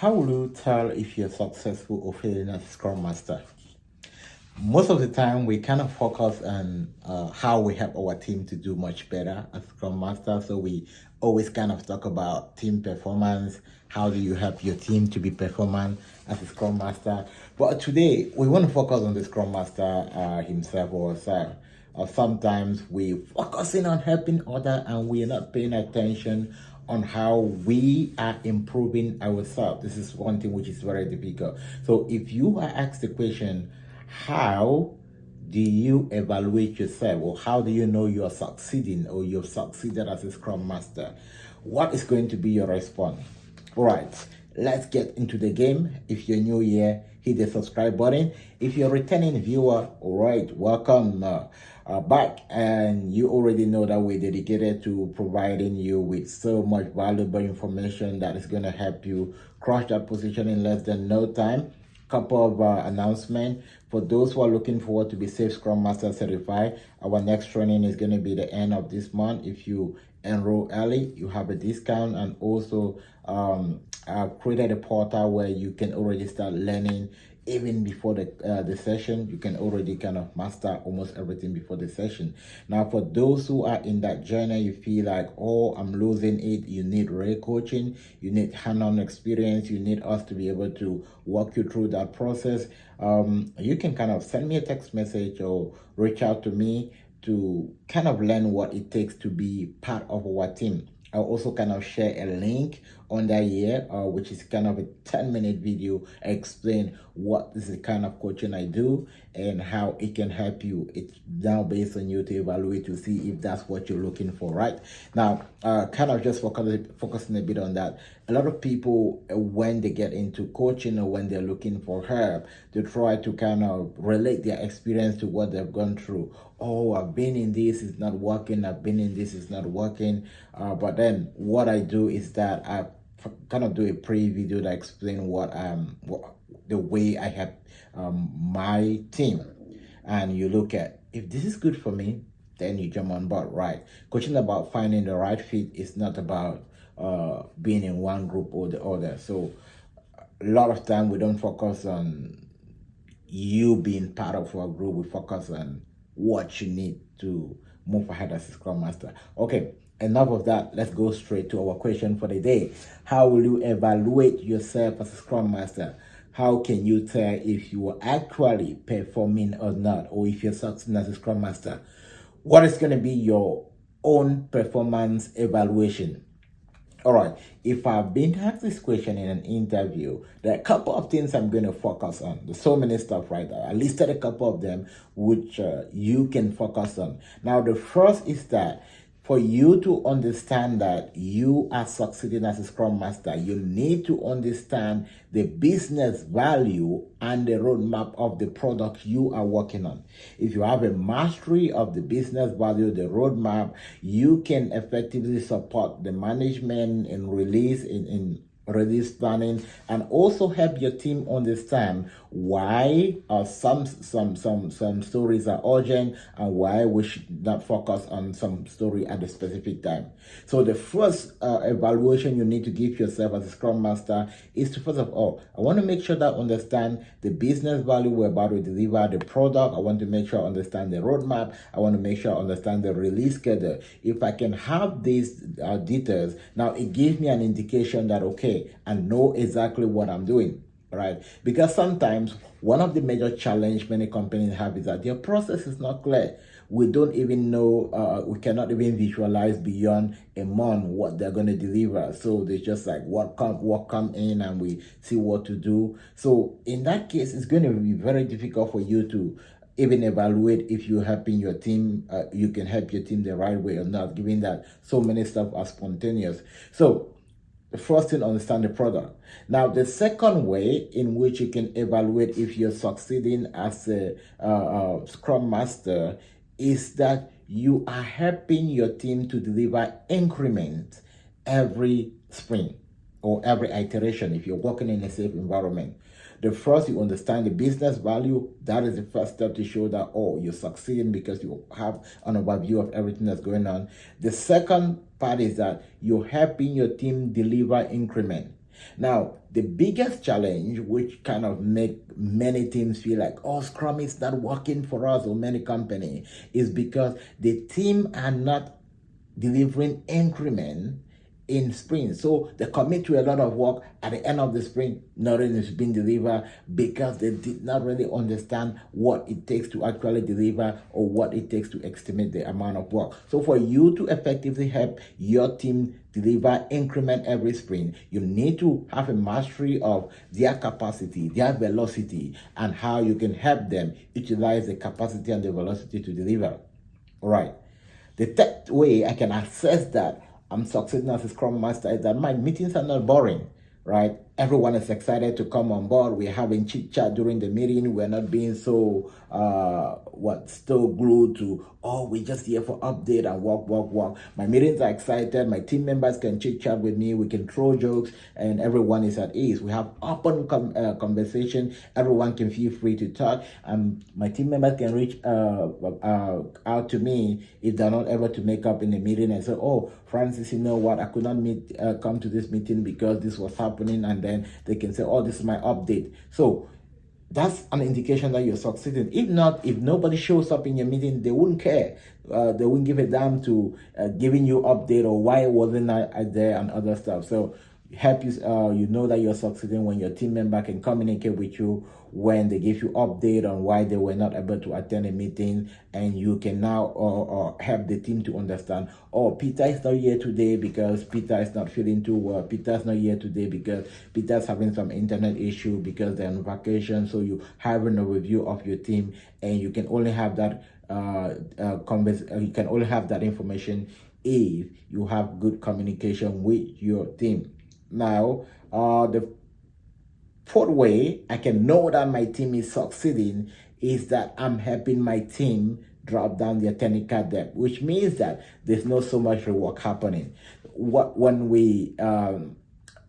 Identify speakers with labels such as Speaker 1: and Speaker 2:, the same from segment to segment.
Speaker 1: How will you tell if you're successful or failing as a Scrum Master? Most of the time, we kind of focus on how we help our team to do much better as Scrum Master. So we always kind of talk about team performance. How do you help your team to be performant as a Scrum Master? But today, we want to focus on the Scrum Master himself or herself. Sometimes we focusing on helping others and we are not paying attention on how we are improving ourselves. This is one thing which is very difficult. So if you are asked the question, how do you evaluate yourself, or how do you know you are succeeding or you've succeeded as a Scrum Master? What is going to be your response? All right, let's get into the game. If you're new here, hit the subscribe button. If you're a returning viewer, all right, welcome back. And you already know that we're dedicated to providing you with so much valuable information that is going to help you crush that position in less than no time. Couple of announcements for those who are looking forward to be SAFe Scrum Master Certified. Our next training is going to be the end of this month. If you enroll early, you have a discount, and also I've created a portal where you can already start learning even before the session. You can already kind of master almost everything before the session. Now, for those who are in that journey, you feel like, oh, I'm losing it, you need real coaching, you need hand-on experience, you need us to be able to walk you through that process. You can kind of send me a text message or reach out to me to kind of learn what it takes to be part of our team. I'll also kind of share a link on that here, which is kind of a 10-minute video. I explain what is the kind of coaching I do and how it can help you. It's now based on you to evaluate to see if that's what you're looking for, right? Now, kind of just focusing a bit on that. A lot of people, when they get into coaching or when they're looking for help, they try to kind of relate their experience to what they've gone through. Oh, I've been in this, it's not working. I've been in this, it's not working. But then what I do is that I kind of do a pre-video that explain what the way I help my team. And you look at, if this is good for me, then you jump on board, right? Coaching about finding the right fit is not about being in one group or the other. So a lot of time we don't focus on you being part of our group. We focus on what you need to move ahead as a Scrum Master. Okay, enough of that. Let's go straight to our question for the day. How will you evaluate yourself as a Scrum Master? How can you tell if you are actually performing or not, or if you're succeeding as a Scrum Master? What is going to be your own performance evaluation? All right, if I've been asked this question in an interview, there are a couple of things I'm going to focus on. There's so many stuff right there. I listed a couple of them which you can focus on. Now, the first is that for you to understand that you are succeeding as a Scrum Master, you need to understand the business value and the roadmap of the product you are working on. If you have a mastery of the business value, the roadmap, you can effectively support the management and release in release planning, and also help your team understand why some stories are urgent and why we should not focus on some story at a specific time. So the first evaluation you need to give yourself as a Scrum Master is to, first of all, I want to make sure that I understand the business value we're about to deliver, the product. I want to make sure I understand the roadmap. I want to make sure I understand the release schedule. If I can have these details, now it gives me an indication that, okay, and know exactly what I'm doing, right? Because sometimes one of the major challenges many companies have is that their process is not clear. We don't even know, we cannot even visualize beyond a month what they're going to deliver. So they just like what come in and we see what to do. So in that case, it's going to be very difficult for you to even evaluate if you're helping your team, you can help your team the right way or not, given that so many stuff are spontaneous. So the first thing, understand the product. Now, the second way in which you can evaluate if you're succeeding as a Scrum Master is that you are helping your team to deliver increments every sprint or every iteration if you're working in a safe environment. The first, you understand the business value. That is the first step to show that, oh, you're succeeding because you have an overview of everything that's going on. The second part is that you're helping your team deliver increment. Now, the biggest challenge, which kind of make many teams feel like, oh, Scrum is not working for us or many companies, is because the team are not delivering increment in sprint. So they commit to a lot of work. At the end of the sprint, nothing is being delivered because they did not really understand what it takes to actually deliver or what it takes to estimate the amount of work. So for you to effectively help your team deliver increment every sprint, you need to have a mastery of their capacity, their velocity, and how you can help them utilize the capacity and the velocity to deliver. All right. The third way I can assess that I'm succeeding as a Scrum Master is that my meetings are not boring, right? Everyone is excited to come on board. We're having chit chat during the meeting. We're not being so still glued to, oh, we're just here for update and walk. My meetings are excited. My team members can chit chat with me. We can throw jokes, and everyone is at ease. We have open conversation. Everyone can feel free to talk, and my team members can reach out to me if they're not able to make up in the meeting and say, oh, Francis, you know what? I could not come to this meeting because this was happening, and then they can say, oh, this is my update. So that's an indication that you're succeeding. If not, if nobody shows up in your meeting, they wouldn't care. They wouldn't give a damn to giving you update or why wasn't I there and other stuff. So help you, you know that you're succeeding when your team member can communicate with you when they give you update on why they were not able to attend a meeting, and you can now help the team to understand, oh, Peter is not here today because Peter is not feeling too well. Peter's not here today because Peter's having some internet issue because they're on vacation. So you having a review of your team, and you can only have that you can only have that information if you have good communication with your team. Now, the fourth way I can know that my team is succeeding is that I'm helping my team drop down their technical depth, which means that there's not so much rework happening. When we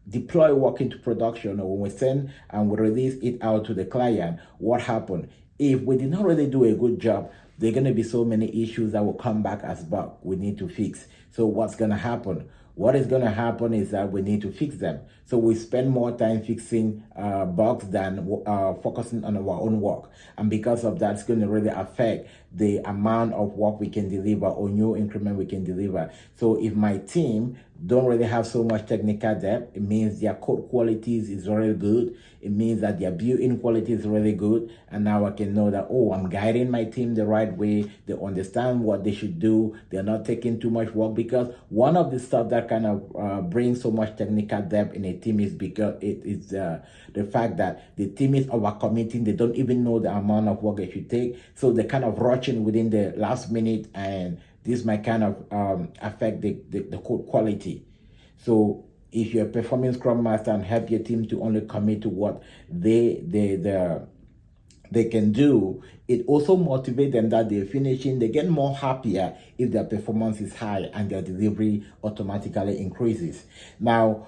Speaker 1: deploy work into production, or when we send and we release it out to the client, what happened? If we did not really do a good job, there are going to be so many issues that will come back as bug we need to fix. So what's going to happen? What is going to happen is that we need to fix them. So we spend more time fixing bugs than focusing on our own work. And because of that, it's going to really affect the amount of work we can deliver or new increment we can deliver. So if my team don't really have so much technical depth, it means their code qualities is really good. It means that their built-in quality is really good. And now I can know that, oh, I'm guiding my team the right way. They understand what they should do. They're not taking too much work, because one of the stuff that kind of brings so much technical depth in a team is because it is the fact that the team is overcommitting. They don't even know the amount of work they should take. So they're kind of rushing within the last minute, and this might kind of affect the code quality. So if you're a performing Scrum Master and help your team to only commit to what they can do, it also motivates them that they're finishing. They get more happier if their performance is high and their delivery automatically increases. Now,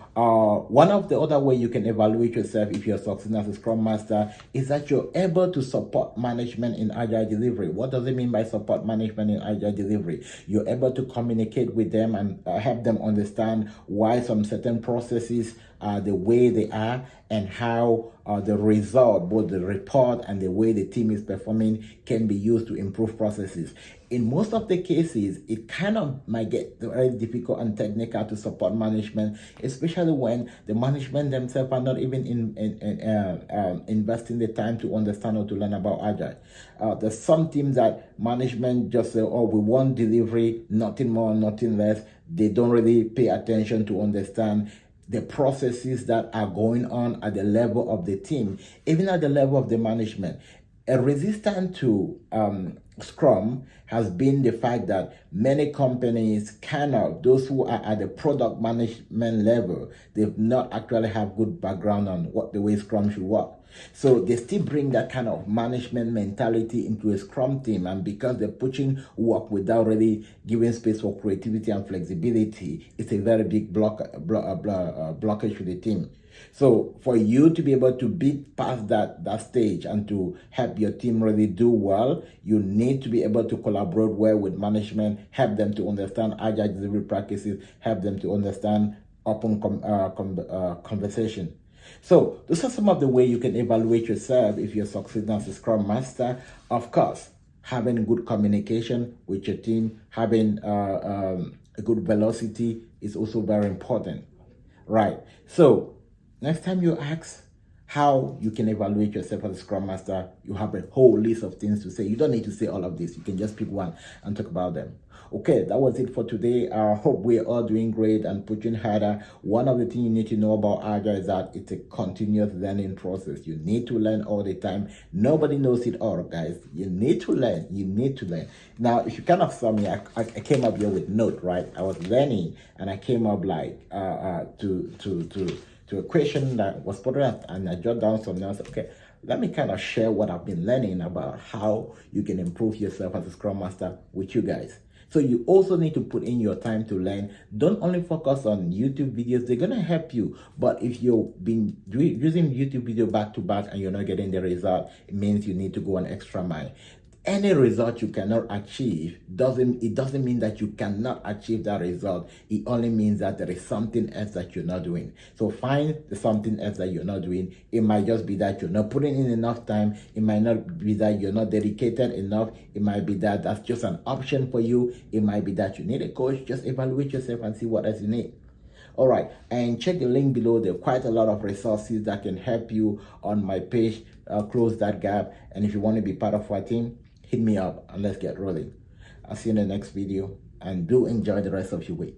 Speaker 1: one of the other way you can evaluate yourself if you're succeeding as a Scrum Master is that you're able to support management in Agile delivery. What does it mean by support management in Agile delivery? You're able to communicate with them and help them understand why some certain processes are the way they are, and how the result, both the report and the way the team is performing, can be used to improve processes. In most of the cases, it kind of might get very difficult and technical to support management, especially when the management themselves are not even investing the time to understand or to learn about Agile. There's some teams that management just say, oh, we want delivery, nothing more, nothing less. They don't really pay attention to understand the processes that are going on at the level of the team, even at the level of the management. A resistance to Scrum has been the fact that many companies those who are at the product management level, they've not actually have good background on what the way Scrum should work. So they still bring that kind of management mentality into a Scrum team, and because they're pushing work without really giving space for creativity and flexibility, it's a very big blockage to the team. So for you to be able to beat past that stage and to help your team really do well, you need to be able to collaborate well with management, help them to understand Agile delivery practices, help them to understand open conversation. So those are some of the ways you can evaluate yourself if you're succeeding as a Scrum Master. Of course, having good communication with your team, having a good velocity is also very important, right? So next time you ask how you can evaluate yourself as a Scrum Master, you have a whole list of things to say. You don't need to say all of this. You can just pick one and talk about them. Okay, that was it for today. I hope we're all doing great and pushing harder. One of the things you need to know about Agile is that it's a continuous learning process. You need to learn all the time. Nobody knows it all, guys. You need to learn. You need to learn. Now, if you kind of saw me, I came up here with note, right? I was learning and I came up like to a question that was put up, and I jot down something else. Okay, let me kind of share what I've been learning about how you can improve yourself as a Scrum Master with you guys. So you also need to put in your time to learn. Don't only focus on YouTube videos. They're going to help you. But if you've been using YouTube video back to back and you're not getting the result, it means you need to go an extra mile. Any result you cannot achieve doesn't mean that you cannot achieve that result. It only means that there is something else that you're not doing. So find the something else that you're not doing. It might just be that you're not putting in enough time. It might not be that you're not dedicated enough. It might be that that's just an option for you. It might be that you need a coach. Just evaluate yourself and see what else you need. All right, and check the link below. There are quite a lot of resources that can help you on my page, close that gap. And if you want to be part of our team, hit me up and let's get rolling. I'll see you in the next video, and do enjoy the rest of your week.